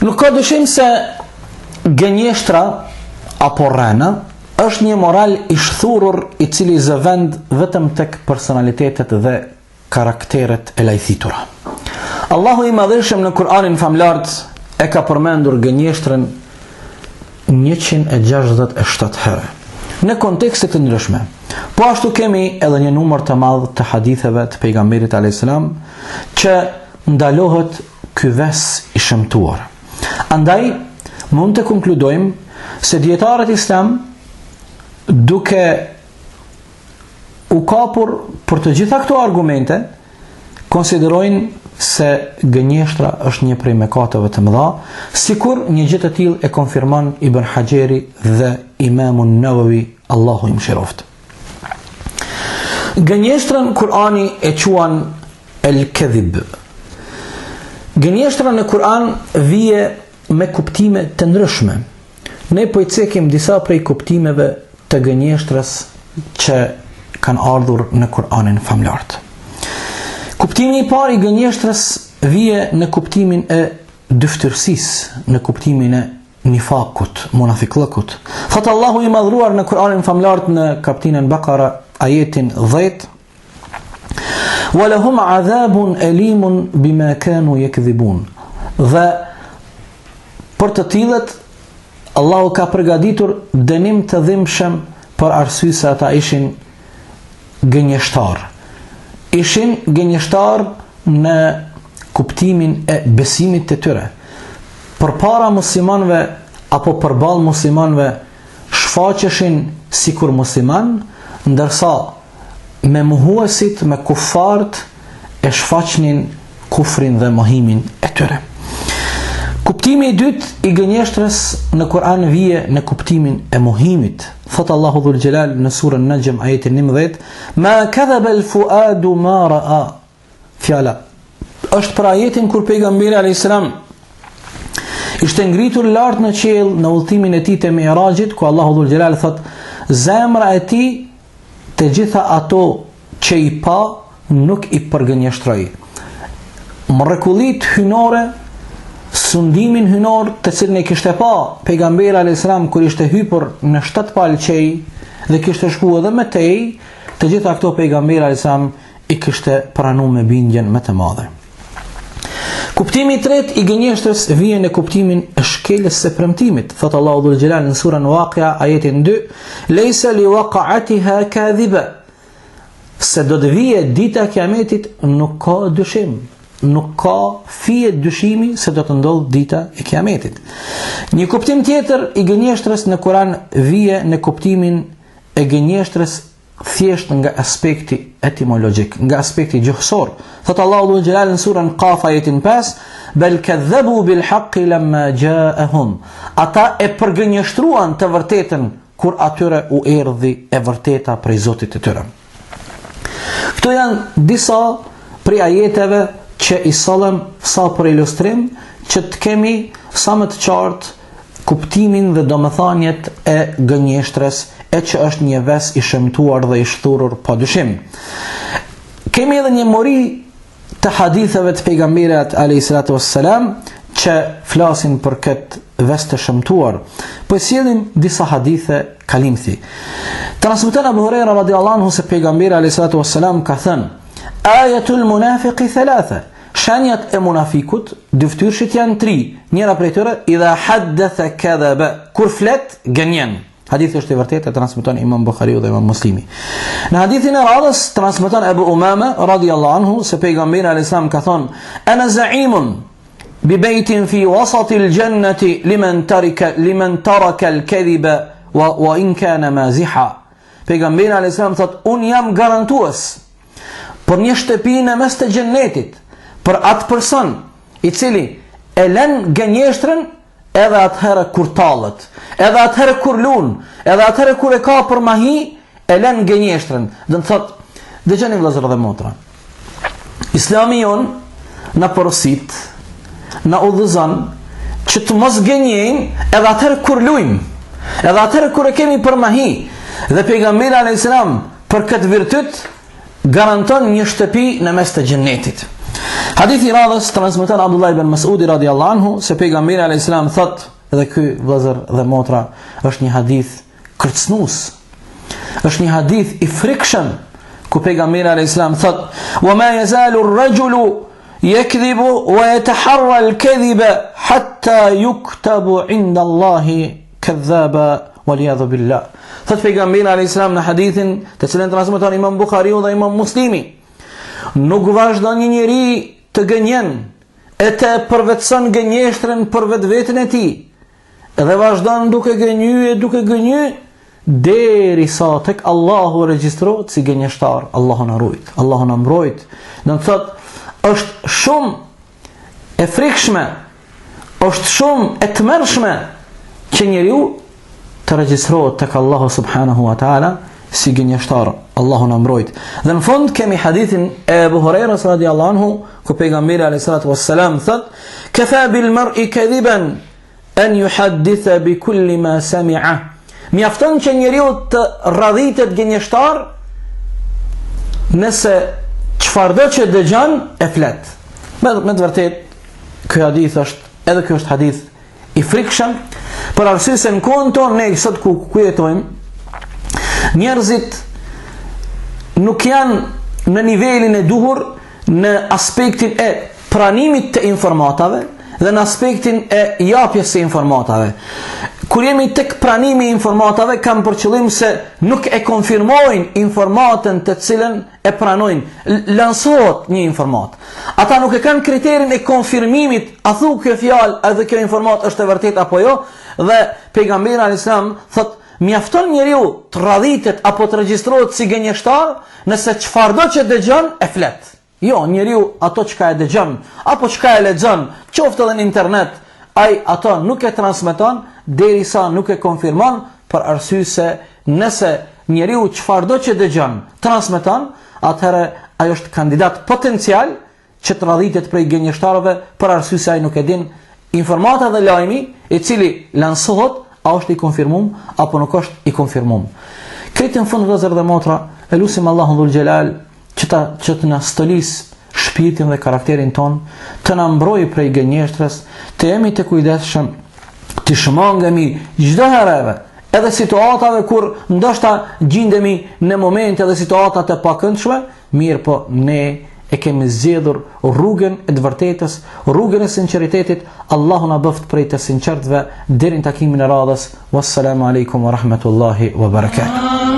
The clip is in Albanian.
Nuk ka dyshim se gënjeshtra apo rrena është një moral i shthurur i cili zëvend vetëm tek personalitetet dhe karakteret e lajthitura. Allahu i madhëshëm në Kur'anin famlart e ka përmendur gënjeshtrën 167 herë në kontekste të ndryshme. Po ashtu kemi edhe një numër të madh të haditheve të pejgamberit a.s. që ndalohet ky ves i shëmtuar. Andaj mund të konkludojmë se dietarët islam, duke u kapur për të gjitha këto argumente, konsiderojnë se gënjeshtra është një prej mëkateve të mëdha, sikur një gjë të tillë e konfirmon Ibn Hajeri dhe Imamu Nawawi, Allahu i mëshiroft. Gënjeshtrën Kur'ani e quan el-kadhib. Gënjeshtra në Kur'an vije me kuptime të ndryshme. Ne po i cekim disa prej kuptimeve të gënjeshtrës që kanë ardhur në Kur'anin famlart. Kuptimi i parë i gënjeshtrës vije në kuptimin e dyftërsisë, në kuptimin e nifakut, munafiqllëkut. Thot Allahu i madhruar në Kur'anin famlart në kapitullin Bakara ajetin 10: وَلَهُمْ عَذَابٌ أَلِيمٌ بِمَا كَانُوا يَكْذِبُونَ. Dhe për të tillët Allahu ka përgatitur dënim të dhimbshëm për arsye se ata ishin gënjeshtar. Ishin gënjeshtar në kuptimin e besimit të tyre. Përpara muslimanëve apo përballë muslimanëve shfaqeshin sikur musliman, ndërsa me mohuesit, me kufart e shfaqnin kufrin dhe mohimin e tyre. Kuptimi i dytë i gënjeshtrës në Kur'an vije në kuptimin e mohimit. Thot Allahu dhul Jalal në surën Najm ajetin 11: "Ma kadhaba al-fuadu ma ra'a." Fjala është për ajetin kur pejgamberi alayhis salam ishte ngritur lart në qiell në udhëtimin e tij të Mi'rajit, ku Allahu dhul Jalal thot: "Zemra e tij të gjitha ato që i pa nuk i përgënjeshtroi." Mrekullit hynore, sundimin hynor të cilin e kishte pa pejgamberi alayhis salam kur ishte hypur në 7 palë qej dhe kishte shkuar edhe me tej, të gjitha këto pejgamberi alayhis salam i kishte pranuar me bindjen më të madhe. Kuptimi i tretë i gënjeshtrës vjen në kuptimin e shkeljes së premtimit. Thot Allahu dhul Jalal në surën Waqia ajetin 2: "Laysa liwaqa'atiha kadhiba." Se do të vijë dita e Kiametit, nuk ka dyshim. Nuk ka fije dyshimi se do të ndodh dita e Kiametit. Një kuptim tjetër i gënjeshtrës në Kur'an vije në kuptimin e gënjeshtrës thjesht nga aspekti etimologjik, nga aspekti gjuhësor. Thot Allahu dhul Jalal në surën Qaf ajetin 5: "Bal kadhabu bil haqqi lamma ja'ahum." Ata e përgënjeshtruan të vërtetën kur atyre u erdhi e vërteta prej Zotit të tyre. Këto janë disa prej ajeteve që i sollëm sa për ilustrim që të kemi sa më të qartë kuptimin dhe domethënjet e gënjeshtrës, e që është një ves i shëmtuar dhe i shthurur pa dyshim. Kemi edhe një mori të haditheve të pejgamberit a.s. që flasin për këtë ves të shëmtuar. Po sjellim disa hadithe kalimthi. Transmeton Abu Huraira radhiyallahu anhu se pejgamberi a.s. ka thënë: "Ayatul munafiqi thalatha." Shenjat e munafikut, dyftyrshit janë 3. Njëra prej tyre, idha haddatha kadhaba, kur flet gënjen. Hadithi është i vërtetë, e transmeton Imam Buhariu dhe Imam Muslimi. Në hadithin e radhës transmeton Abu Umama radhiyallahu anhu se pejgamberi alayhis salam ka thënë: "Ana za'imun bi baytin fi wasati al-jannati liman taraka al-kadhiba wa in kana maziha." Pejgamberi alayhis salam thotë: "Un jam garantues për një shtëpi në mes të xhennetit për atë person i cili e lën gënjeshtrën edhe atëherë kur tallet, edhe atëherë kur lun, edhe atëherë kur e ka për mahi, e lën gënjeshtrën." Dhe të thot, dëgjoni vëllezër dhe motra, Islami jon na porosit, na udhëzon që të mos gënjejmë edhe atëherë kur lujmë, edhe atëherë kur e kemi për mahi. Dhe pejgamberi alayhis salam për këtë virtyt garanton një shtëpi në mes të xhennetit. Hadithi i radhës transmeton Abdullah ibn Mas'udi radiallahu anhu se pejgamberi alayhis salam thot, edhe ky vëllezër dhe motra është një hadith kërcënues. Është një hadith i frikshëm ku pejgamberi alayhis salam thot: "Wa ma yazalu ar-rajulu yakdhibu wa yataharra al-kadhiba hatta yuktabu 'inda Allahi kadhaba waliyadhu billah." Thot pejgamberi alayhis salam në hadithin të cilën transmeton Imam Buhariu dhe Imam Muslimi: nuk vazhdon një njeri të gënjen e të përvetëson gënjeshtrën për vetveten e tij, edhe vazhdon duke gënjy derisa tek Allahu regjistrohet si gënjeshtar. Allahu na ruajt, Allahu na mbrojt. Do të thot, është shumë e frikshme, është shumë e tmerrshme që njeriu të regjistrohet tek Allahu subhanahu wa taala si gënjeshtar. Allahu na mbrojt. Dhe në fund kemi hadithin e Abu Hurajras radiallahu anhu ku pejgamberi alayhis salatu wassalam thot: "Kafa bil mar'i kadhiban an yuhadditha bi kulli ma sami'a." Mjafton që njeriu të radhitet gënjeshtar nëse çfarëdo që dëgjon e flet. Me të vërtet ky hadith është hadith i frikshëm, për arsye se në kohën tonë ne sot ku jetojmë, njerëzit nuk janë në nivelin e duhur në aspektin e pranimit të informatave dhe në aspektin e japjes së informatave. Kur jemi tek pranimi i informatave, kam për qëllim se nuk e konfirmojnë informatën të cilën e pranojnë. Lansohet një informat. Ata nuk e kanë kriterin e konfirmimit, a thu kjo fjalë, edhe kjo informat është e vërtet apo jo, dhe pejgamberi alayhis salam thot: mjafton njeriu të radhitet apo të regjistrohet si gënjeshtar nëse çfarëdo që dëgjon e flet. Jo, njeriu ato çka e dëgjon apo çka e lexon, qoftë edhe në internet, ai ato nuk e transmeton derisa nuk e konfirmon, për arsye se nëse njeriu çfarëdo që dëgjon transmeton, atëherë ai është kandidat potencial që të radhitet prej gënjeshtarëve, për arsye se ai nuk e din informata dhe lajmi i cili lansohet a është i konfirmum apo nuk është i konfirmum. Këtë në fund vëllezër dhe motra, e lutim Allahun dhul xhelal që të na stolis shpirtin dhe karakterin ton, të na mbrojë prej gënjeshtrës, të jemi të kujdesshëm, të shmangemi çdo herë, edhe situatave kur ndoshta gjendemi në momente dhe situata të pakëndshme, mirë po ne e kemi zgjedhur rrugën e të vërtetës, rrugën e sinqeritetit. Allahu na bëft prej të sinqertëve deri në takimin e radhës. Wassalamu alaikum wa rahmatullahi wa barakatuh.